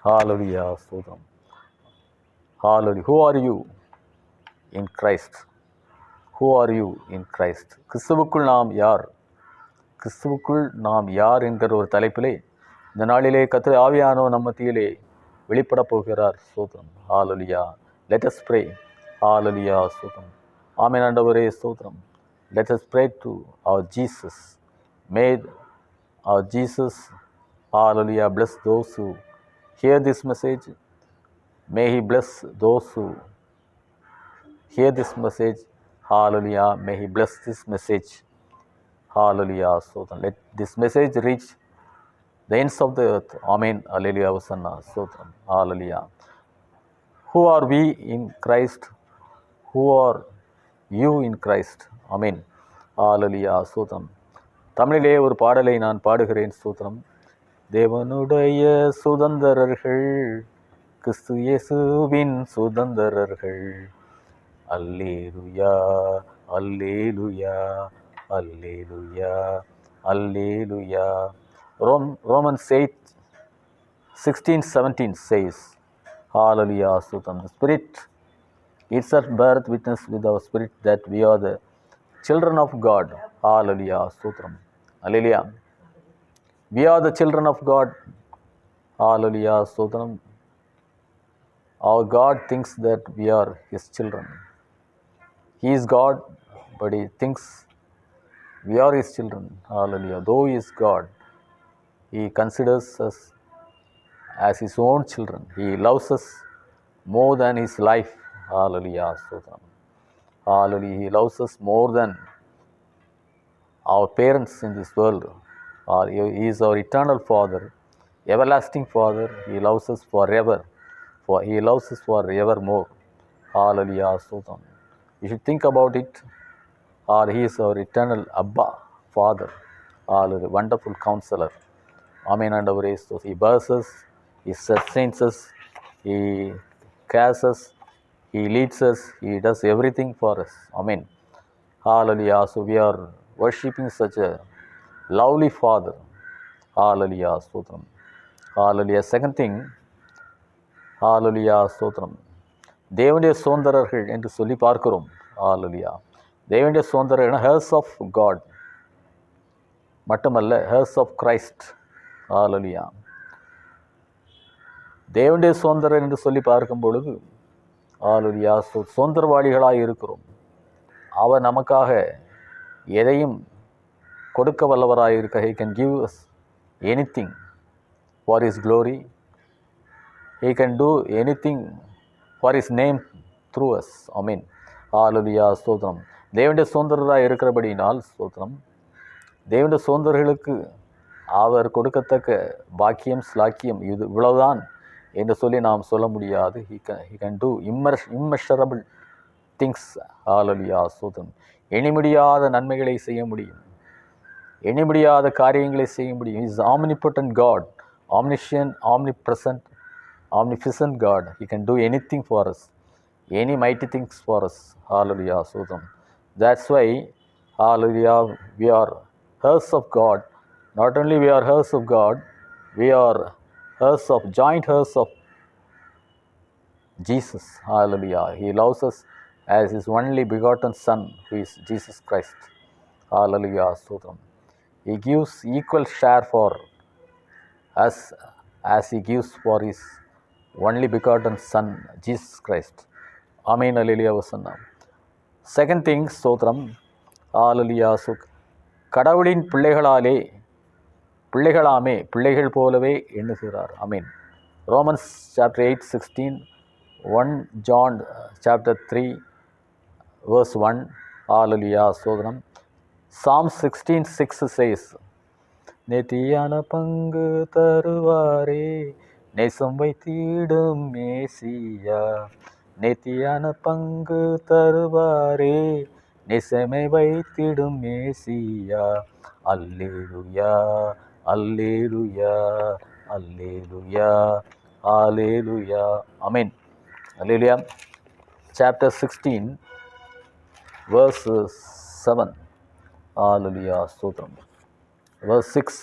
Hallelujah. Sodram. Hallelujah. Who are you in Christ? Who are you in Christ? கிறிஸ்துவுக்குள் நாம் யார்? கிறிஸ்துவுக்குள் நாம் யார் என்கிற ஒரு தலைப்பிலே இந்த நாளிலே கர்த்தர் ஆவியானவர் நம்ம மத்தியிலே வெளிப்பட போகிறார். ஸ்தோத்திரம். ஹalleluya. Let us pray. Hallelujah. ஸ்தோத்திரம். ஆமென் ஆண்டவரே ஸ்தோத்திரம். Let us pray to our Jesus. May our Jesus, hallelujah, bless those who hear this message. May he bless those who hear this message. Hallelujah. May he bless this message. Hallelujah. Sotram. Let this message reach the ends of the earth. Amen. Hallelujah. Hosanna. Sotram. Hallelujah. Who are we in Christ? Who are you in Christ? Amen. Hallelujah. Sotram. தமிழிலே ஒரு பாடலை நான் பாடுகிறேன். ஸ்தோத்திரம். தேவனுடைய சுதந்திரர்கள், கிறிஸ்து இயேசுவின் சுதந்திரர்கள். அல்லேலூயா, அல்லேலூயா, அல்லேலூயா, அல்லேலூயா. Romans 8:16-17 says, hallelujah, Sotram. The Spirit itself beareth witness with our spirit that we are the children of God. Hallelujah, Sotram. Hallelujah. We are the children of God. Hallelujah, Sotram. Our God thinks that we are His children. He is God, but He thinks we are His children. Hallelujah. Though He is God, He considers us as His own children. He loves us more than His life. Hallelujah, Sotram. Hallelujah. He loves us more than our parents in this world. He is our eternal Father, everlasting Father. He loves us forever. He loves us forevermore. Hallelujah, Sotram. You should think about it. He is our eternal Abba, Father. Hallelujah, wonderful Counselor. Amen. And our race. He bears us, He sustains us, He cares us, He leads us, He does everything for us. Amen. Hallelujah. So we are worshipping such a lovely Father. Hallelujah, Sotram. Hallelujah. Second thing, hallelujah, Sotram. தேவனுடைய சுதந்திரர்கள் என்று சொல்லி பார்க்கிறோம். ஹalleluya. தேவனுடைய சுதந்திரர்கள் hairs of God மட்டுமல்ல, hairs of Christ. ஹalleluya. தேவனுடைய சுதந்திரர் என்று சொல்லி பார்க்கும் பொழுது ஹalleluya, சுதந்திரவாளிகளாக இருக்கிறோம். அவர் நமக்காக எதையும் கொடுக்க வல்லவராக இருக்க. He can give us anything for His glory. He can do anything for His name through us. Amen. Hallelujah, ஸ்தோத்திரம். தேவனுடைய சுதந்திரராக இருக்கிறபடியினால் ஸ்தோத்திரம், தேவனுடைய சுதந்திரர்களுக்கு அவர் கொடுக்கத்தக்க பாக்கியம் ஸ்லாக்கியம் இது இவ்வளவுதான் என்று சொல்லி நாம் சொல்ல முடியாது. He can do immeasurable things. Hallelujah, ஸ்தோத்திரம். எண்ணி முடியாத நன்மைகளை செய்ய முடியும், எண்ணி முடியாத காரியங்களை செய்ய முடியும். He is omnipotent God, omniscient, omnipresent, omnipotent God. He can do anything for us, any mighty things for us. Hallelujah, Sotram. That's why, hallelujah, we are heirs of God. Not only we are heirs of God, we are joint heirs of Jesus. Hallelujah. He loves us as His only begotten Son, who is Jesus Christ. Hallelujah, Sotram. He gives equal share for us as He gives for His only begotten Son, Jesus Christ. Amen. Hallelujah, Hosanna. Second thing, Sotram. Hallelujah. So, கடவுளின் பிள்ளைகளாமே பிள்ளைகள் போலவே எண்ணுகிறார். Amen. Romans chapter 8:16, 1 John chapter 3 verse 1. Hallelujah, Sotram. Psalm 16:6 says, நெத்தியான பங்கு தருவாரே நேசம் வைத்திடும் மேசியா, நெத்தியான பங்கு தருவாரே நேசமை வைத்திடும் மேசியா. அல்லேலூயா, அல்லேலூயா, அல்லேலூயா, அல்லேலூயா. Amen. Hallelujah. Chapter 16 verse 7. Hallelujah, Sotram. Verse 6.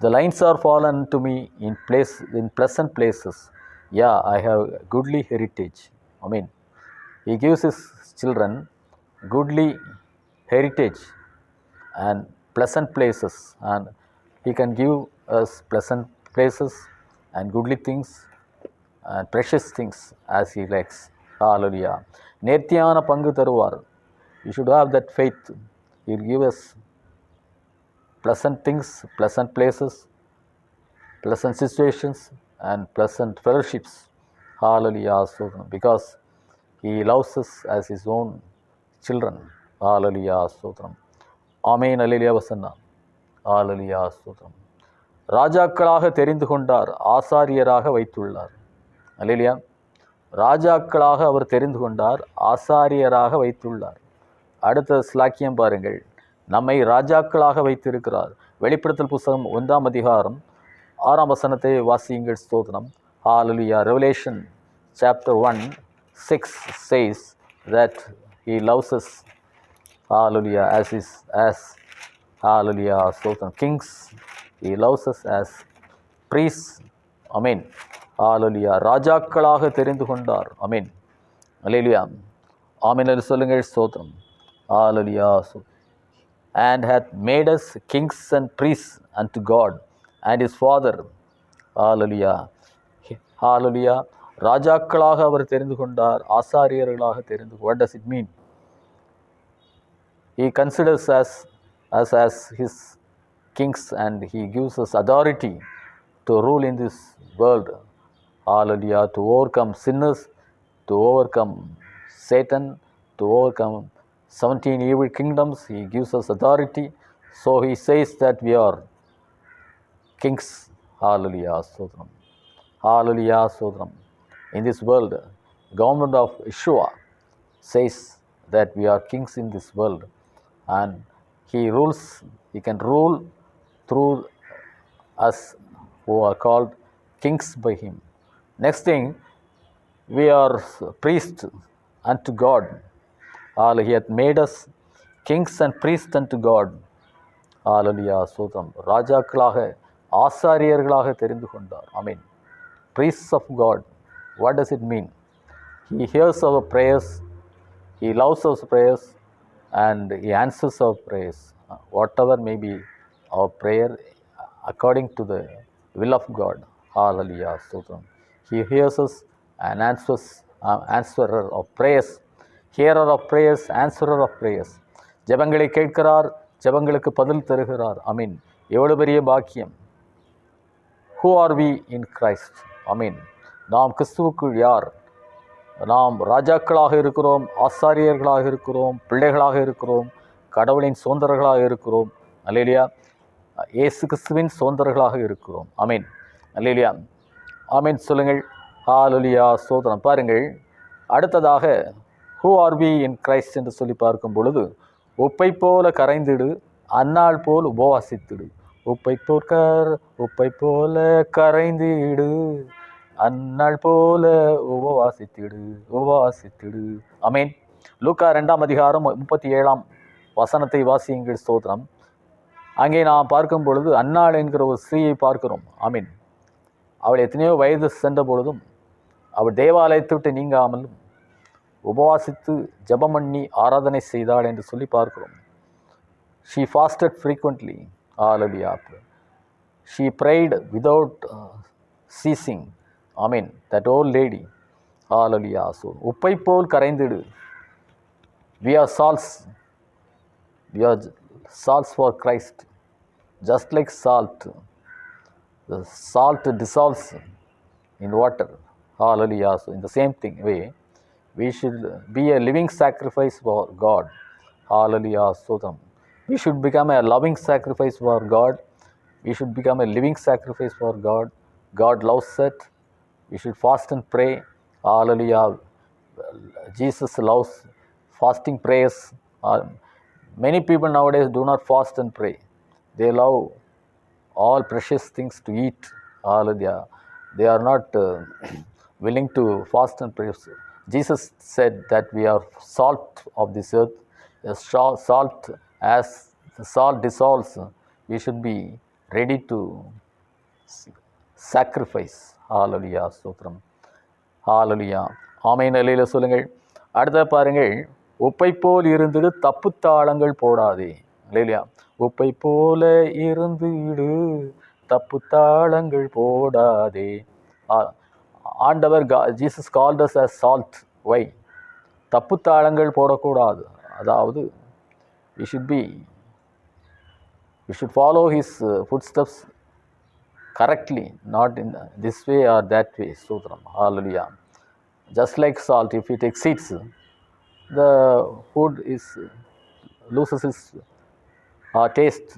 The lines are fallen to me in pleasant places. Yeah, I have goodly heritage. I mean, he gives his children goodly heritage and pleasant places, and he can give us pleasant places and goodly things and precious things as he likes. Hallelujah. நேர்த்தியான பங்கு தருவார். You should have that faith. He will give us pleasant things, pleasant places, pleasant situations, and pleasant fellowships. Hallelujah. So, because he loves us as his own children. Hallelujah. Sotram. Amen. Hallelujah. Vasanna. Hallelujah. Sotram. ராஜாக்களாக தெரிந்து கொண்டார், ஆசாரியராக வைத்துள்ளார். அல்லேலூயா. ராஜாக்களாக அவர் தெரிந்து கொண்டார், ஆசாரியராக வைத்துள்ளார். அடுத்த ஸ்லாக்கியம் பாருங்கள். நம்மை ராஜாக்களாக வைத்திருக்கிறார். வெளிப்படுத்தல் புத்தகம் 1 அதிகாரம் 6 வசனத்தை வாசியுங்கள். ஸ்தோத்திரம். ஹalleluya. Revelation chapter 1:6 says that he loves us, hallelujah, as hallelujah, ஸ்தோத்திரம், kings. He loves us as priests. Amen. Hallelujah. ராஜாக்களாக தெரிந்து கொண்டார். Amen. Hallelujah. Amen. சொல்லுங்கள். ஸ்தோத்திரம். Hallelujah. And hath made us kings and priests unto God and his Father. Hallelujah. Hallelujah. ராஜாக்களாக அவர் தெரிந்து கொண்டார், ஆசாரியர்களாக தெரிந்து. What does it mean? He considers us as his kings, and he gives us authority to rule in this world. Hallelujah. To overcome sinners, to overcome Satan, to overcome 17 evil kingdoms. He gives us authority. So he says that we are kings. Hallelujah. Sodram. Hallelujah. Sodram. In this world, government of Yeshua says that we are kings in this world, and he rules. He can rule through us who are called kings by him. Next thing, we are priests unto God. He hath made us kings and priests unto God. Hallelujah. Sotram. ராஜாக்களாக ஆசாரியர்களாக தெரிந்து கொண்டார். Amen. Priests of God. What does it mean? He hears our prayers, he loves our prayers, and he answers our prayers. Whatever may be our prayer, according to the will of God. Hallelujah. Sotram. He hears us and answerer of prayers. Hearer of prayers, answerer of prayers. ஜெபங்களை கேட்கிறார், ஜெபங்களுக்கு பதில் தருகிறார். அமீன். எவ்வளவு பெரிய பாக்கியம். Who are we in Christ? Ameen. நாம் கிறிஸ்துவுக்குள் யார்? நாம் ராஜாக்களாக இருக்கிறோம், ஆசாரியர்களாக இருக்கிறோம், பிள்ளைகளாக இருக்கிறோம், கடவுளின் சுதந்திரர்களாக இருக்கிறோம். அல்லேலூயா. இயேசு கிறிஸ்துவின் சுதந்திரர்களாக இருக்கிறோம். அமீன். அல்லேலூயா. ஆமீன் சொல்லுங்கள். ஹalleluya. ஸ்தோத்திரம். பாருங்கள், அடுத்ததாக who are we in Christ என்று சொல்லி பார்க்கும் பொழுது, உப்பை போல கரைந்திடு, அன்னாள் போல் உபவாசித்திடு. உப்பை போல கரைந்திடு, அன்னாள் போல உபவாசித்திடு. அமேன். லூக்கா 2 அதிகாரம் 37 வசனத்தை வாசியுங்கள். ஸ்தோத்திரம். அங்கே நாம் பார்க்கும் பொழுது அன்னாள் என்கிற ஒரு ஸ்திரீயை பார்க்கிறோம். ஆமீன். அவள் எத்தனையோ வயது சென்ற பொழுதும் அவள் தேவாலயத்தை விட்டு நீங்காமலும் உபவாசித்து ஜெபம் பண்ணி ஆராதனை செய்தாள் என்று சொல்லி பார்க்கிறோம். She fasted frequently. Hallelujah. She prayed without ceasing. Amen. That old lady. Hallelujah. So, உப்பை போல் கரைந்திடு. We are salts. We are salts for Christ. Just like salt. The salt dissolves in water. Hallelujah. So, in the same way, we should be a living sacrifice for God. Hallelujah. So, we should become a loving sacrifice for God. We should become a living sacrifice for God. God loves it. We should fast and pray. Hallelujah. Jesus loves fasting prayers. Many people nowadays do not fast and pray. They love all precious things to eat. Hallelujah. They are not willing to fast and pray. Jesus said that we are salt of this earth. Salt, as the salt dissolves, we should be ready to sacrifice. Hallelujah, ஸ்தோத்திரம். ஹalleluya. ஆமென், அல்லேலூயா சொல்லுங்கள். அடுத்த பாருங்கள், உப்பை போல் இருந்துடு, தப்பு தாளங்கள் போடாதே. அல்லேலூயா. உப்பை போல இருந்துடு, தப்பு தாளங்கள் போடாதே. ஆண்டவர் Jesus called as as salt. Why? தப்பு தாளங்கள் போடக்கூடாது. அதாவது we should follow his footsteps correctly, not in this way or that way. Sutram. Hallelujah. Just like salt, if it exceeds, the food loses its taste.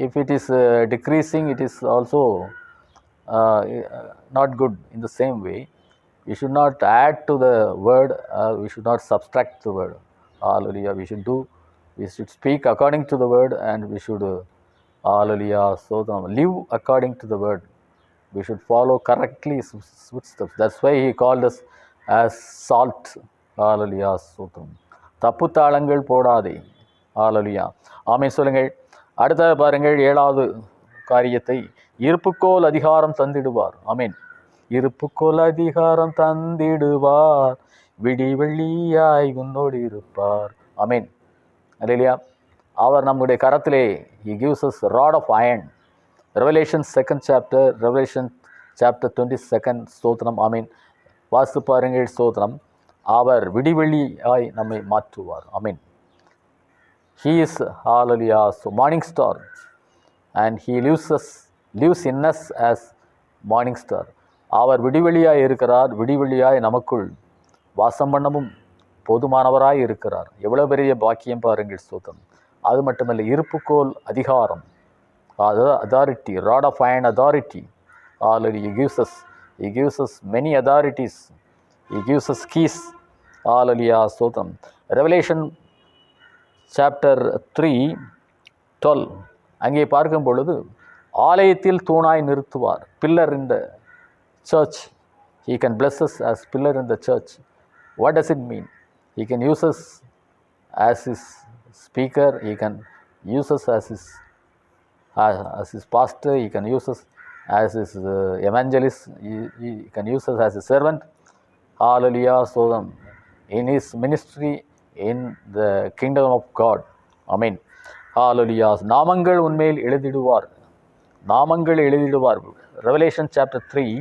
If it is decreasing, it is also not good. In the same way, we should not add to the word, we should not subtract the word. Hallelujah. We should speak according to the word, and we should hallelujah, so live according to the word. We should follow correctly his footsteps. That's why he called us as salt. Hallelujah, sotram. தப்பு தாளங்கள் போடாதே. ஹalleluya. ஆமென் சொல்லுங்கள். அடுத்த பாருங்கள், 7வது காரியத்தை, இருப்புக்கோல் அதிகாரம் தந்திடுவார். ஆமென். இருப்புக்கோல் அதிகாரம் தந்திடுவார், விடி வெள்ளியாய் உன்னோடு இருப்பார். ஆமென். அல்லேலூயா. அவர் நம்முடைய கரத்திலே, he gives us a rod of iron. Revelation 2nd chapter, Revelation chapter 22nd, ஸ்தோத்திரம். ஆமென். வாசித்து பாருங்கள், ஸ்தோத்திரம். அவர் விடிவெள்ளியாய் நம்மை மாற்றுவார். ஆமென். He is, hallelujah, so morning star, and he lives in us as morning star. அவர் விடிவெள்ளியாய் இருக்கிறார். விடிவெள்ளியாய் நமக்குள் வாசம் பண்ணவும் போதுமானவராய் இருக்கிறார். எவ்வளவு பெரிய பாக்கியம் பாருங்கள், ஸ்தோத்திரம். அது மட்டுமல்ல, இருப்புக்கோல் அதிகாரம், authority, rod of iron authority. Hallelujah. He gives us many authorities. He gives us keys. Hallelujah, ஸ்தோத்திரம். Revelation chapter 3:12 அங்கே பார்க்கும் பொழுது, ஆலயத்தில் தூணாய் நிறுத்துவார். Pillar in the church. He can bless us as pillar in the church. What does it mean? He can use us as his speaker. He can use us as his pastor. He can use us as his evangelist. He can use us as his servant. Hallelujah. So in his ministry in the kingdom of God. Amen. Hallelujah. நாமங்கள் உண்மையில் எழுதிடுவார். நாமங்கள் எழுதிடுவார். Revelation chapter 3,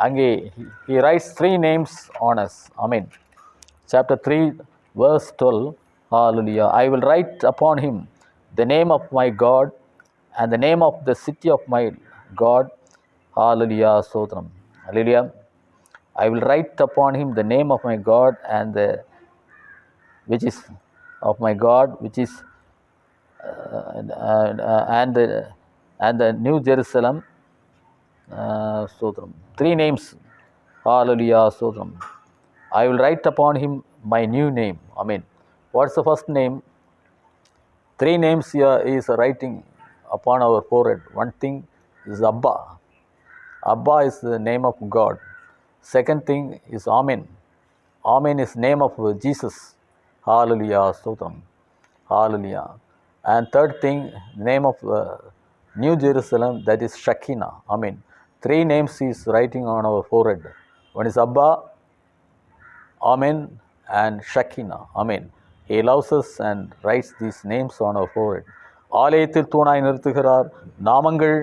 அங்கே he writes 3 names on us. Amen. Chapter 3 verse 12. Hallelujah. I will write upon him the name of my God and the name of the city of my God. Hallelujah. Sotram. Hallelujah. I will write upon him the name of my God and which is of my God, which is and the New Jerusalem. Sotram. 3 names. Hallelujah. Sotram. I will write upon him my new name. Amen. What's the first name? 3 names here is writing upon our forehead. One thing is Abba. Abba is the name of God. Second thing is Amen. Amen is name of Jesus. Hallelujah. Sotram. Hallelujah. And third thing, name of New Jerusalem, that is Shekinah. Amen. 3 names he is writing on our forehead. One is Abba, Amen, and Shekinah. Amen. He loves us and writes these names on our forehead. ஆலயத்தில் தூணாய் நிறுத்துகிறார். நாமங்கள்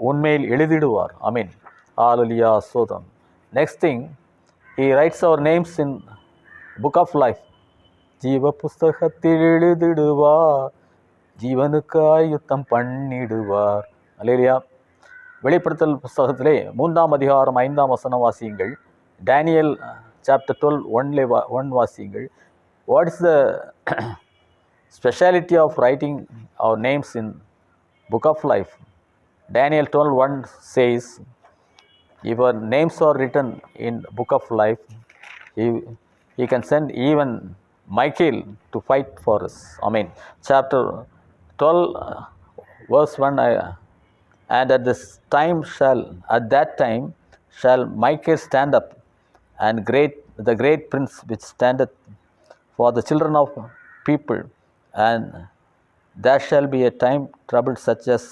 உண்மையில் எழுதிடுவார். Amen. Hallelujah. Sotram. Next thing, he writes our names in book of life. ஜீவ புஸ்தகத்தில் எழுதிடுவார், ஜீவனுக்காய் யுத்தம் பண்ணிடுவார். அல்லேலூயா. வெளிப்படுத்தல் புஸ்தகத்திலே 3ஆம் அதிகாரம் 5ஆம் வசனம் வாசியுங்கள். Daniel chapter 12 1 வாசியுங்கள். What is the speciality of writing our names in book of life? Daniel 12:1 says, if our names are written in book of life, he can send even Michael to fight for us. Amen. Chapter 12 verse 1, and at that time shall Michael stand up, and the great prince which standeth for the children of people, and there shall be a time troubled such as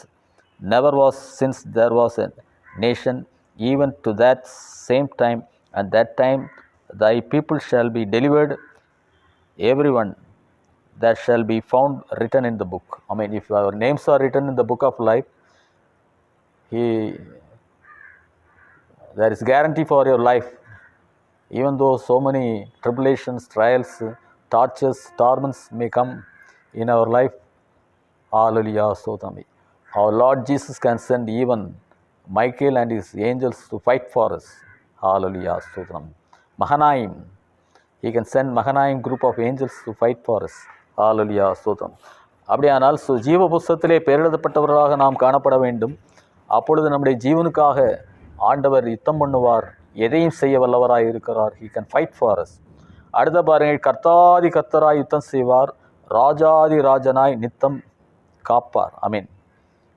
never was since there was a nation, even to that same time, and that time thy people shall be delivered, everyone that shall be found written in the book. I mean, if our names are written in the book of life, there is guarantee for your life. Even though so many tribulations, trials, tortures, torments may come in our life, hallelujah, Sotami. Our Lord Jesus can send even Michael and his angels to fight for us. Hallelujah, Sotram. Mahanaim, he can send Mahanaim group of angels to fight for us. Hallelujah, Sotram. அப்படியானால் ஜீவ புஸ்தகத்திலே பெயரெழுதப்பட்டவர்களாக நாம் காணப்பட வேண்டும். அப்பொழுது நம்முடைய ஜீவனுக்காக ஆண்டவர் யுத்தம் பண்ணுவார், எதையும் செய்ய வல்லவராய் இருக்கிறார். He can fight for us. அடுத்த பாருங்கள், கர்த்தாதி கர்த்தராய் யுத்தம் செய்வார், ராஜாதி ராஜனாய் நித்தம் காப்பார். Amen.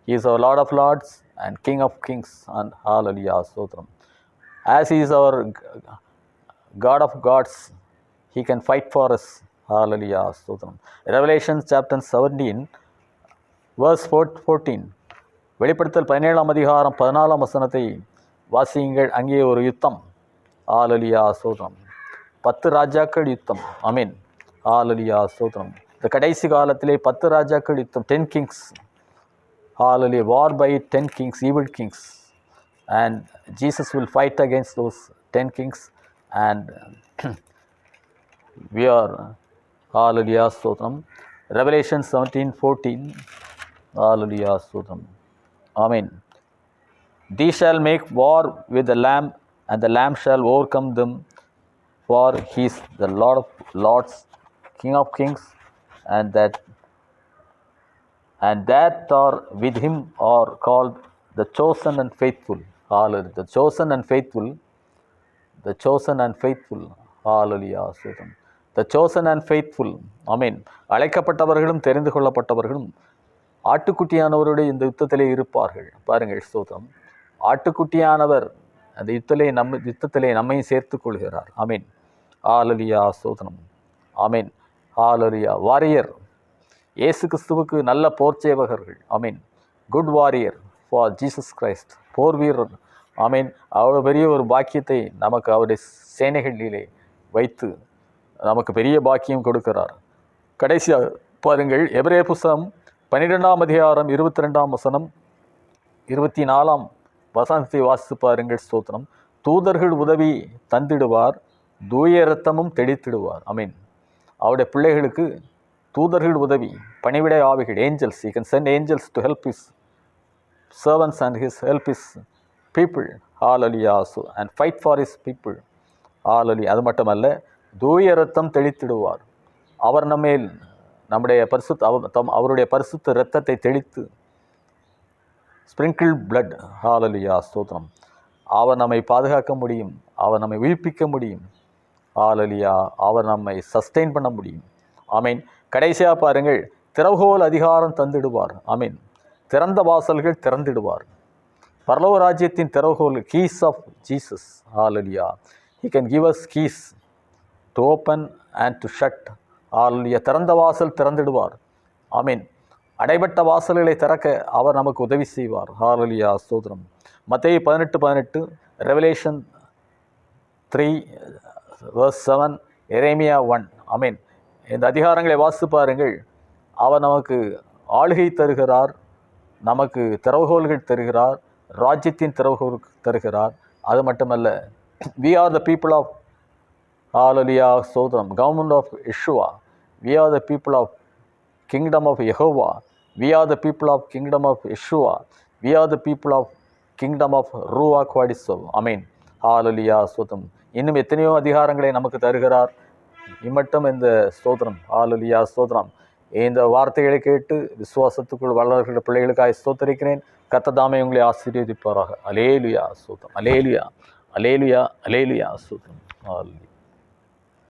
He is our Lord of Lords and King of Kings, and hallelujah, Sotram. As he is our God of gods, he can fight for us. Hallelujah, Sotram. Revelation chapter 17 verse 14. வெளிப்படுத்தல் 17ஆம் அதிகாரம் 14ஆம் வசனத்தை வாசியுங்கள். அங்கே ஒரு யுத்தம். ஹalleluya, Sotram. 10 ராஜாக்கள் யுத்தம். ஆமென். ஹalleluya, Sotram. இந்த கடைசி காலத்திலே 10 ராஜாக்கள் யுத்தம். 10 kings. Hallelujah. War by 10 kings, evil kings. And Jesus will fight against those 10 kings. And we are, hallelujah, Sotram. Revelation 17:14. Hallelujah, Sotram. Amen. These shall make war with the Lamb, and the Lamb shall overcome them, for he is the Lord of lords, King of kings, and that are with him are called the chosen and faithful. Hallelujah. The chosen and faithful. The chosen and faithful. Hallelujah. The chosen and faithful. Amen. அழைக்கப்பட்டவர்களும் தெரிந்து கொள்ளப்பட்டவர்களும் ஆட்டுக்குட்டியானவருடைய இந்த யுத்தத்திலே இருப்பார்கள். பாருங்கள், ஸ்தோத்திரம். ஆட்டுக்குட்டியானவர் அந்த யுத்தத்திலே நம்மையும் சேர்த்துக் கொள்கிறார். ஆமீன். ஹalleluya, ஸ்தோத்திரம். ஆமீன். ஹalleluya. வாரியர், இயேசு கிறிஸ்துவுக்கு நல்ல போர் சேவகர்கள். ஆமீன். Good warrior for Jesus Christ. போர் வீரர். ஆமீன். அவ்வளோ பெரிய ஒரு பாக்கியத்தை நமக்கு அவருடைய சேனைகளிலே வைத்து நமக்கு பெரிய பாக்கியம் கொடுக்கிறார். கடைசியாக பாருங்கள், எபிரேயர் புத்தகம் 12ஆம் அதிகாரம் 22ஆம் வசனம் 24ஆம் வசனத்தை வாசித்து பாருங்கள். ஸ்தோத்திரம். தூதர்கள் உதவி தந்திடுவார், தூய இரத்தமும் தெளித்திடுவார். ஆமீன். அவருடைய பிள்ளைகளுக்கு தூதர்கள் உதவி, பணிவிடை ஆவிகள், Angeles. He can send angels to help his servants and help his people. Hallelujah. And fight for his people. Hallelujah. அது மட்டுமல்ல, தூய இரத்தம் தெளித்திடுவார். அவர் நம்மேல் அவருடைய பரிசுத்த இரத்தத்தை தெளித்து, ஸ்பிரிங்கிள் பிளட். ஹalleluya, ஸ்தோத்திரம். அவர் நம்மை பாதுகாக்க முடியும், அவர் நம்மை உயிர்ப்பிக்க முடியும். ஹalleluya. அவர் நம்மை சஸ்டெயின் பண்ண முடியும். ஆமீன். கடைசியாக பாருங்கள், திறவுகோல் அதிகாரம் தந்திடுவார். ஆமீன். திறந்த வாசல்கள் திறந்திடுவார். பரலோக ராஜ்யத்தின் திறவுகோல், கீஸ் ஆஃப் ஜீசஸ். ஹalleluya. He can give us keys to open and to shut. ஹalleluya. திறந்த வாசல் திறந்திடுவார். ஆமீன். அடைபட்ட வாசல்களை திறக்க அவர் நமக்கு உதவி செய்வார். ஹalleluya, ஸ்தோத்திரம். மத்தேயு 18:18, ரெவலேஷன் 3 verse 7, எரேமியா 1. ஆமீன். இந்த அதிகாரங்களை வாசித்து பாருங்கள். அவர் நமக்கு ஆளுகை தருகிறார், நமக்கு திறவுகோல்கள் தருகிறார், ராஜ்யத்தின் திறவுகோல் தருகிறார். அது மட்டுமல்ல, we are the people of, hallelujah, ஸ்தோத்திரம், government of Yeshua. We are the people of kingdom of Jehovah. We are the people of kingdom of Yeshua. We are the people of kingdom of Ruach Quadisov. Amen. Hallelujah, ஸ்தோத்திரம். இன்னும் எத்தனையோ அதிகாரங்களை நமக்கு தருகிறார். இம்மட்டும் இந்த ஸ்தோத்திரம். ஹalleluya, ஸ்தோத்திரம். இந்த வார்த்தைகளை கேட்டு விசுவாசத்துக்குள் வளர்கிற பிள்ளைகளுக்காக ஸ்தோத்தரிக்கிறேன். கர்த்தர் தாமே உங்களை ஆசீர்வதிப்பாராக. அல்லேலூயா, ஸ்தோத்திரம். அல்லேலூயா, அல்லேலூயா, அல்லேலூயா, ஸ்தோத்திரம். ஹalleluya.